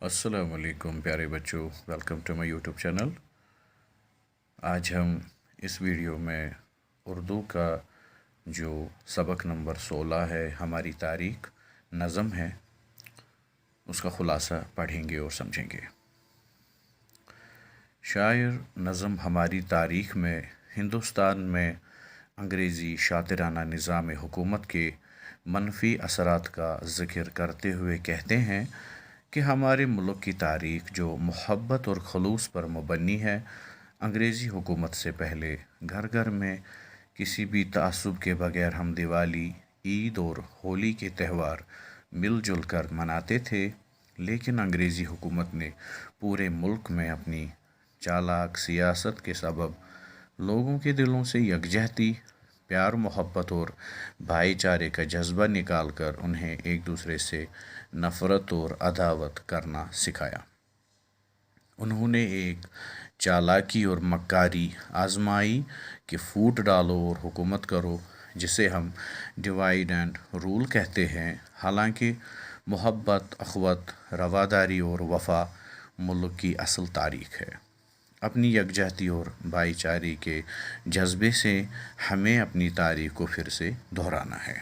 السلام علیکم پیارے بچوں، welcome to my YouTube channel. آج ہم اس ویڈیو میں اردو کا جو سبق نمبر 16 ہے، ہماری تاریخ نظم ہے، اس کا خلاصہ پڑھیں گے اور سمجھیں گے۔ شاعر نظم ہماری تاریخ میں ہندوستان میں انگریزی شاطرانہ نظام حکومت کے منفی اثرات کا ذکر کرتے ہوئے کہتے ہیں کہ ہمارے ملک کی تاریخ جو محبت اور خلوص پر مبنی ہے، انگریزی حکومت سے پہلے گھر گھر میں کسی بھی تعصب کے بغیر ہم دیوالی، عید اور ہولی کے تہوار مل جل کر مناتے تھے، لیکن انگریزی حکومت نے پورے ملک میں اپنی چالاک سیاست کے سبب لوگوں کے دلوں سے یکجہتی، پیار محبت اور بھائی چارے کا جذبہ نکال کر انہیں ایک دوسرے سے نفرت اور عداوت کرنا سکھایا۔ انہوں نے ایک چالاکی اور مکاری آزمائی کہ فوٹ ڈالو اور حکومت کرو، جسے ہم ڈیوائیڈ اینڈ رول کہتے ہیں۔ حالانکہ محبت، اخوت، رواداری اور وفا ملک کی اصل تاریخ ہے، اپنی یکجہتی اور بھائی چارے کے جذبے سے ہمیں اپنی تاریخ کو پھر سے دہرانا ہے۔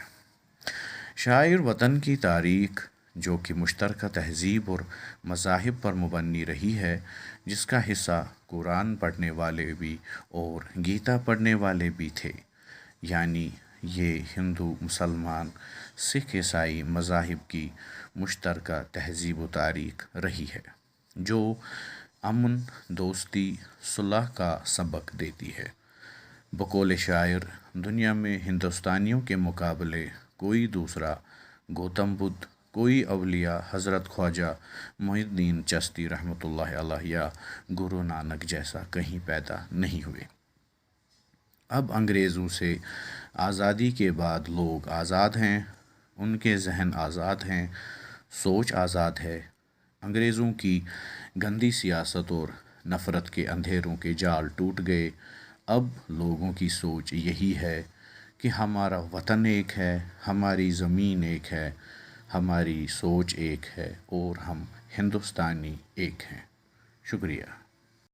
شاعر وطن کی تاریخ جو کہ مشترکہ تہذیب اور مذاہب پر مبنی رہی ہے، جس کا حصہ قرآن پڑھنے والے بھی اور گیتا پڑھنے والے بھی تھے، یعنی یہ ہندو، مسلمان، سکھ، عیسائی مذاہب کی مشترکہ تہذیب و تاریخ رہی ہے، جو امن، دوستی، صلح کا سبق دیتی ہے۔ بقول شاعر، دنیا میں ہندوستانیوں کے مقابلے کوئی دوسرا گوتم بدھ، کوئی اولیاء حضرت خواجہ معین الدین چشتی رحمۃ اللہ علیہ یا گرو نانک جیسا کہیں پیدا نہیں ہوئے۔ اب انگریزوں سے آزادی کے بعد لوگ آزاد ہیں، ان کے ذہن آزاد ہیں، سوچ آزاد ہے۔ انگریزوں کی گندی سیاست اور نفرت کے اندھیروں کے جال ٹوٹ گئے۔ اب لوگوں کی سوچ یہی ہے کہ ہمارا وطن ایک ہے، ہماری زمین ایک ہے، ہماری سوچ ایک ہے اور ہم ہندوستانی ایک ہیں۔ شکریہ۔